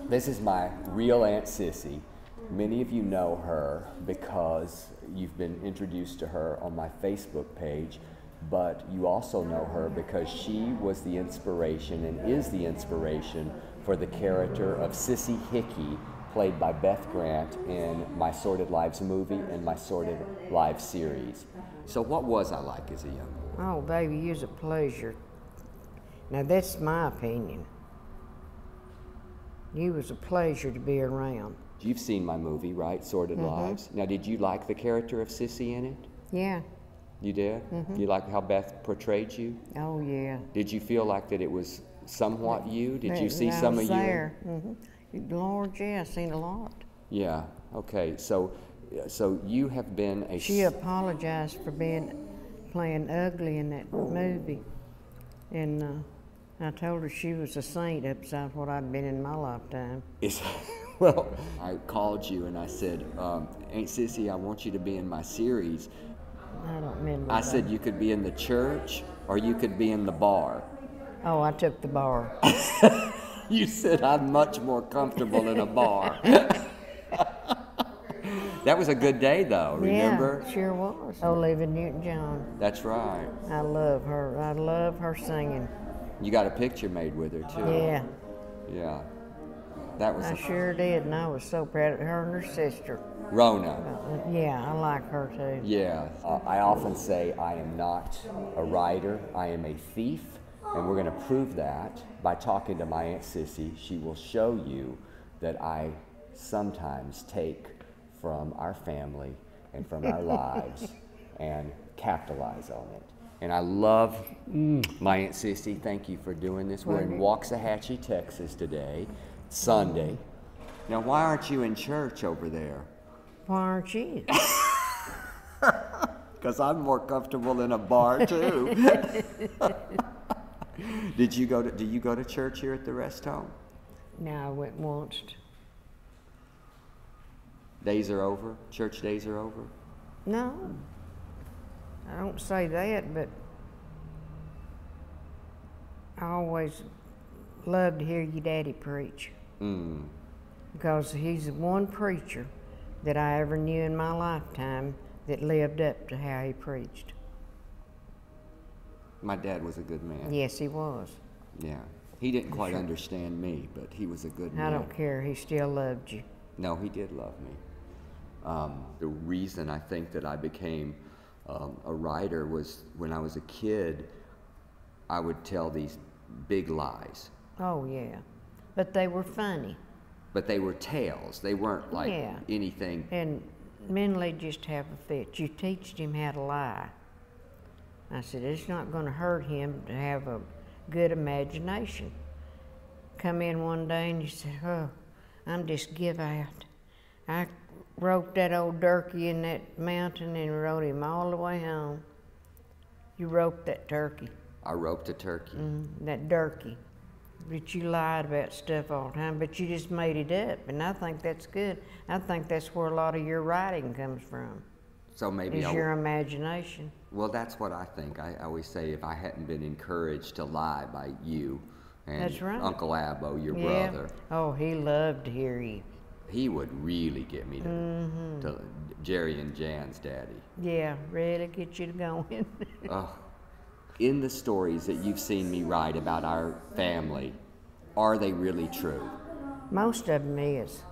This is my real Aunt Sissy. Many of you know her because you've been introduced to her on my Facebook page, but you also know her because she was the inspiration and is the inspiration for the character of Sissy Hickey, played by Beth Grant in my Sordid Lives movie and my Sordid Lives series. So what was I like as a young boy? Oh, baby, you's a pleasure. Now, that's my opinion. You was a pleasure to be around. You've seen my movie, right? Sordid Lives. Now, did you like the character of Sissy in it? Yeah. You did? You like how Beth portrayed you? Oh, yeah. Did you feel like that it was somewhat you? Did you see I some was of you? there. Lord, yeah, I seen a lot. Yeah. Okay. So you have been a. She apologized for playing ugly in that movie, and I told her she was a saint upside what I'd been in my lifetime. Well, I called you and I said, Aunt Sissy, I want you to be in my series. I don't remember. I said you could be in the church or you could be in the bar. Oh, I took the bar. You said I'm much more comfortable in a bar. That was a good day, though, remember? Yeah, sure was. Olivia Newton-John. That's right. I love her. I love her singing. You got a picture made with her, too. Yeah. Yeah. That was I sure did, and I was so proud of her and her sister. Rona. Yeah, I like her, too. Yeah. I often say I am not a writer, I am a thief, and we're going to prove that by talking to my Aunt Sissy. She will show you that I sometimes take from our family and from our lives and capitalize on it. And I love my Aunt Sissy. Thank you for doing this. We're in Waxahachie, Texas today, Sunday. Now, why aren't you in church over there? Why aren't you? Because I'm more comfortable in a bar, too. Do you go to church here at the rest home? No, I went once. Days are over? Church days are over? No, I don't say that, but I always loved to hear your daddy preach. Because he's the one preacher that I ever knew in my lifetime that lived up to how he preached. My dad was a good man. Yes, he was. Yeah. He didn't quite understand me, but he was a good man. I don't care. He still loved you. No, he did love me. The reason I think that I became a writer was when I was a kid, I would tell these big lies. Oh, yeah. But they were funny. But they were tales. They weren't like anything. And mentally just have a fit. You teached him how to lie. I said, it's not going to hurt him to have a good imagination. Come in one day and you said, oh, I'm just give out. I roped that old turkey in that mountain and rode him all the way home. You roped that turkey. I roped a turkey? That turkey. But you lied about stuff all the time, but you just made it up, and I think that's good. I think that's where a lot of your writing comes from. So maybe is your imagination. Well, that's what I think. I always say if I hadn't been encouraged to lie by you and that's right. Uncle Abbo, your brother. Oh, he loved to hear you. He would really get me to Jerry and Jan's daddy. Yeah, really get you to going. In the stories that you've seen me write about our family, are they really true? Most of them is.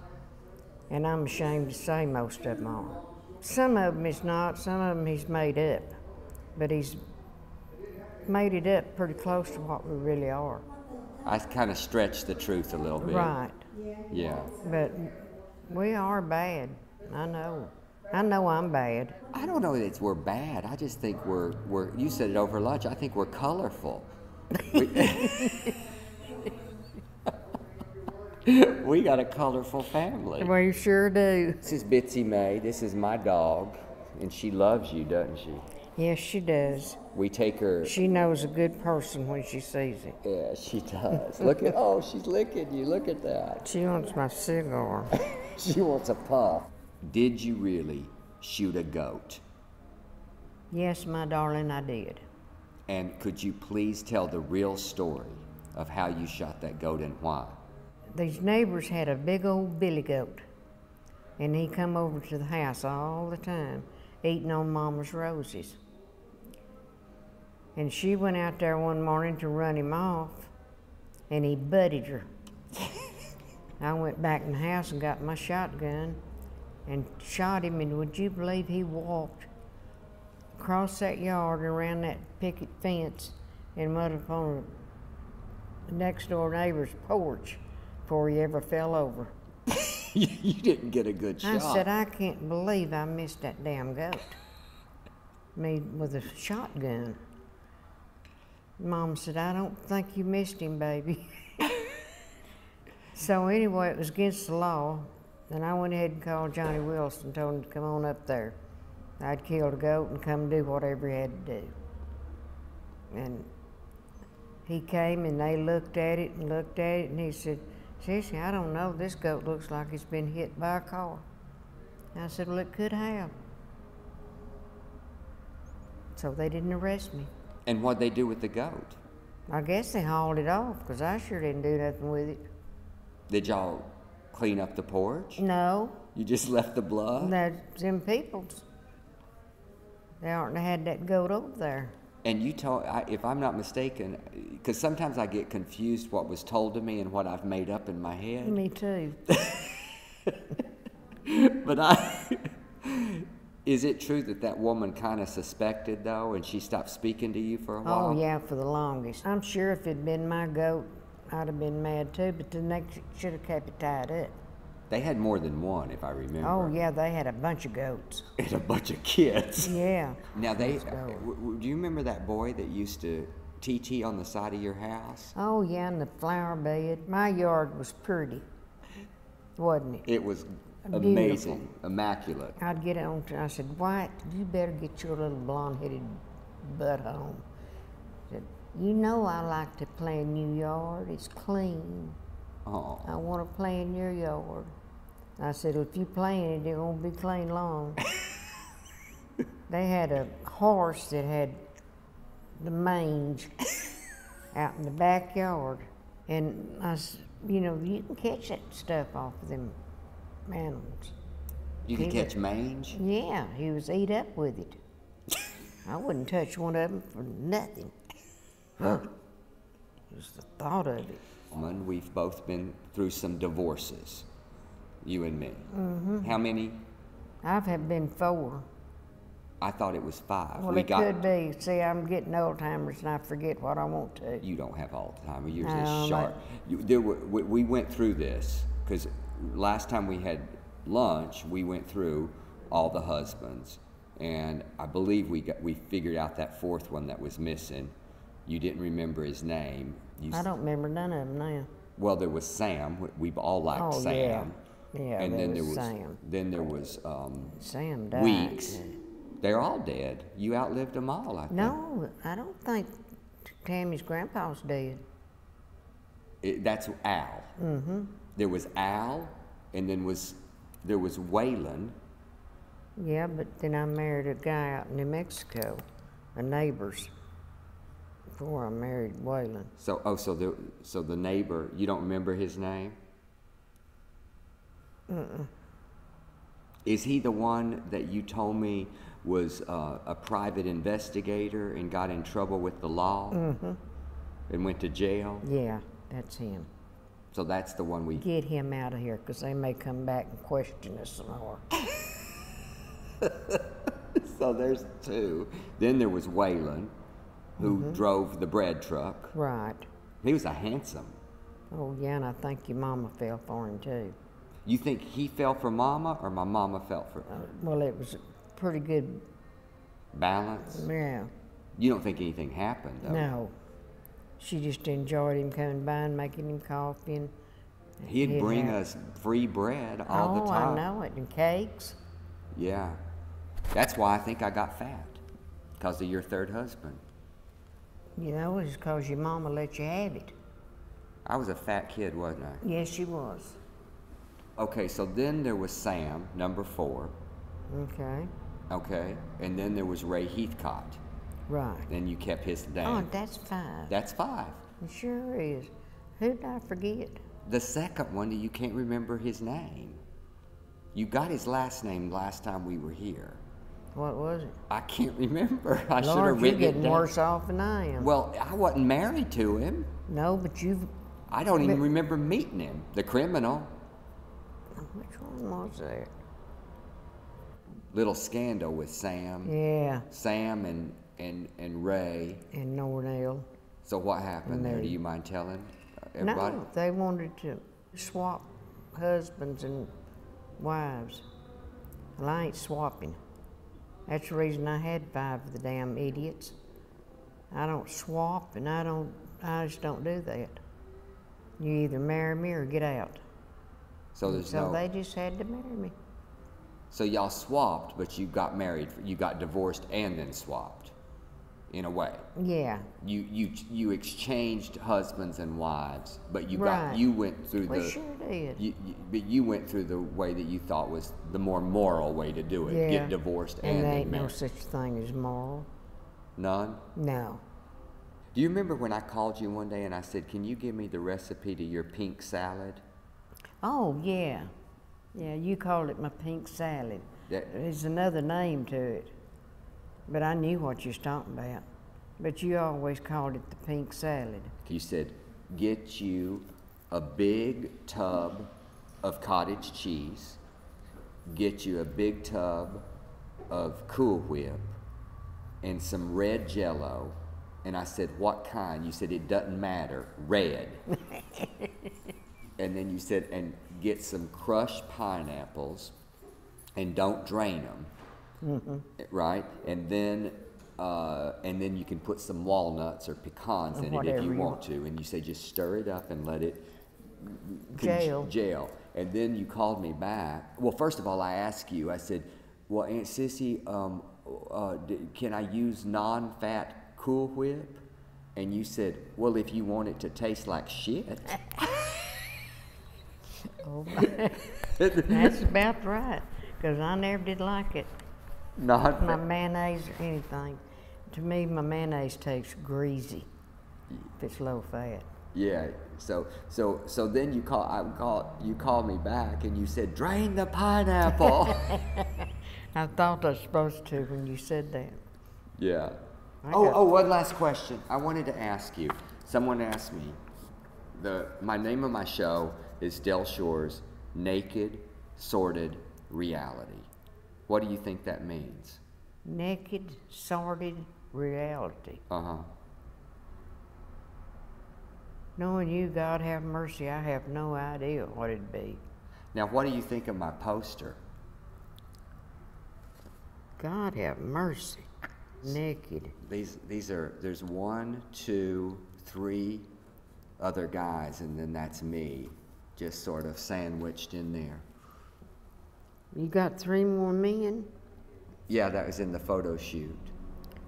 And I'm ashamed to say most of them are. Some of them is not, some of them he's made up. But he's made it up pretty close to what we really are. I kind of stretched the truth a little bit. Right. Yeah. But we are bad. I know. I know I'm bad. I don't know that we're bad. I just think we're you said it over lunch, I think we're colorful. We got a colorful family. We sure do. This is Bitsy May. This is my dog. And she loves you, doesn't she? Yes, she does. We take her. She knows a good person when she sees it. Yeah, she does. Look at, oh, she's licking you. Look at that. She wants my cigar. She wants a puff. Did you really shoot a goat? Yes, my darling, I did. And could you please tell the real story of how you shot that goat and why? these neighbors had a big old billy goat, and he come over to the house all the time, eating on Mama's roses. And she went out there one morning to run him off, and he butted her. I went back in the house and got my shotgun and shot him, and would you believe he walked across that yard and around that picket fence and went up on the next door neighbor's porch before he ever fell over. You didn't get a good shot. I said, I can't believe I missed that damn goat. Me with a shotgun. Mom said, I don't think you missed him, baby. So anyway, it was against the law, and I went ahead and called Johnny Wilson, told him to come on up there. I'd killed a goat and come do whatever he had to do. And he came and they looked at it, and he said, Sissy, I don't know, this goat looks like it's been hit by a car. I said, well, it could have. So they didn't arrest me. And what'd they do with the goat? I guess they hauled it off, because I sure didn't do nothing with it. Did y'all clean up the porch? No. You just left the blood? That's them people's. They oughtn't have had that goat over there. And you told, if I'm not mistaken, because sometimes I get confused what was told to me and what I've made up in my head. Me too. But is it true that that woman kind of suspected, though, and she stopped speaking to you for a while? Oh, yeah, for the longest. I'm sure if it'd been my goat, I'd have been mad too, but then they should have kept it tied up. They had more than one, if I remember. Oh, yeah, they had a bunch of goats. And a bunch of kids. Yeah. Now, do you remember that boy that used to TT on the side of your house? Oh, yeah, in the flower bed. My yard was pretty, wasn't it? It was Beautiful. Amazing, immaculate. I'd get on to, I said, White, you better get your little blonde-headed butt home. I said, you know I like to play in your yard. It's clean. Oh. I want to play in your yard. I said, well, if you play in it, it won't be clean long. They had a horse that had the mange out in the backyard. And I said, you know, you can catch that stuff off of them animals. You could catch mange? Yeah, he was eat up with it. I wouldn't touch one of them for nothing. Just the thought of it. We've both been through some divorces, you and me. Mm-hmm. How many? I've had been 4. I thought it was 5. Well, could be. See, I'm getting old timers and I forget what I want to. You don't have all the time. Yours No, is sharp. We went through this because last time we had lunch, we went through all the husbands, and I believe we figured out that 4th one that was missing. You didn't remember his name. I don't remember none of them now. Well, there was Sam. We've all liked Sam. Yeah, and then there was Sam. Then there was Sam died. Weeks. They're all dead. You outlived them all, I think. No, I don't think Tammy's grandpa's dead. That's Al. Mm-hmm. There was Al, and then there was Waylon. Yeah, but then I married a guy out in New Mexico, a neighbor's, before I married Waylon. So the neighbor, you don't remember his name? Mm-mm. Is he the one that you told me was a private investigator and got in trouble with the law? Mm-hmm. And went to jail? Yeah, that's him. So that's the one we... Get him out of here, because they may come back and question us some more. So there's 2. Then there was Waylon, who drove the bread truck. Right. He was a handsome. Oh, yeah, and I think your mama fell for him, too. You think he fell for Mama, or my mama fell for... Well, it was a pretty good... balance? Yeah. You don't think anything happened, though? No. She just enjoyed him coming by and making him coffee. And he'd bring us free bread all the time. Oh, I know it, and cakes. Yeah. That's why I think I got fat, because of your 3rd husband. You know, it's because your mama let you have it. I was a fat kid, wasn't I? Yes, she was. Okay, so then there was Sam, number 4. Okay. Okay, and then there was Ray Heathcott. Right. Then you kept his name. Oh, that's 5. That's 5. It sure is. Who did I forget? The second one, you can't remember his name. You got his last name last time we were here. What was it? I can't remember. I should have Lord, you're written it getting down. worse off than I am. Well, I wasn't married to him. No, but you've... I don't even remember meeting him. The criminal. Which one was that? Little scandal with Sam. Yeah. Sam and Ray. And Nornell. So what happened there? Do you mind telling everybody? No, they wanted to swap husbands and wives. Well, I ain't swapping. That's the reason I had 5 of the damn idiots. I don't swap, and I just don't do that. You either marry me or get out. So they just had to marry me. So y'all swapped, but you got married. You got divorced and then swapped, in a way. Yeah. You exchanged husbands and wives, but you went through We sure did. But you went through the way that you thought was the more moral way to do it. Yeah. Get divorced and there then ain't marry. no such thing as moral. None? No. Do you remember when I called you one day and I said, can you give me the recipe to your pink salad? Oh, yeah. Yeah, you called it my pink salad. There's another name to it. But I knew what you was talking about. But you always called it the pink salad. You said, get you a big tub of cottage cheese, get you a big tub of Cool Whip, and some red Jell-O. And I said, what kind? You said, it doesn't matter, red. And then you said, and get some crushed pineapples, and don't drain them, right? And then you can put some walnuts or pecans in it if you want to. And you say, just stir it up and let it gel. And then you called me back. Well, first of all, I asked you, I said, well, Aunt Sissy, can I use non-fat Cool Whip? And you said, well, if you want it to taste like shit. Oh, that's about right, because I never did like it. Not my mayonnaise or anything. To me, my mayonnaise tastes greasy if it's low fat. Yeah. So then you called me back and you said, drain the pineapple. I thought I was supposed to when you said that. Yeah. One last question. I wanted to ask you. Someone asked me. My name of my show is Del Shore's Naked, Sordid Reality. What do you think that means? Naked, sordid reality. Uh-huh. Knowing you, God have mercy, I have no idea what it'd be. Now, what do you think of my poster? God have mercy. Naked. There's 1, 2, 3 other guys, and then that's me, just sort of sandwiched in there. You got 3 more men? Yeah, that was in the photo shoot.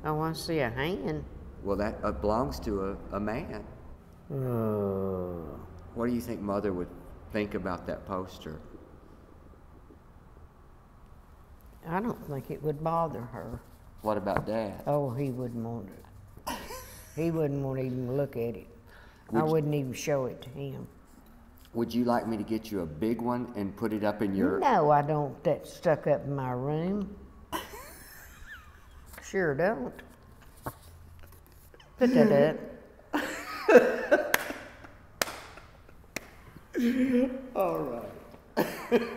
Oh, I see a hand. Well, that belongs to a man. Oh. What do you think Mother would think about that poster? I don't think it would bother her. What about Dad? Oh, he wouldn't want it. He wouldn't want to even look at it. I wouldn't even show it to him. Would you like me to get you a big one and put it up in your... No, I don't want that stuck up in my room. Sure don't. Put that up. All right.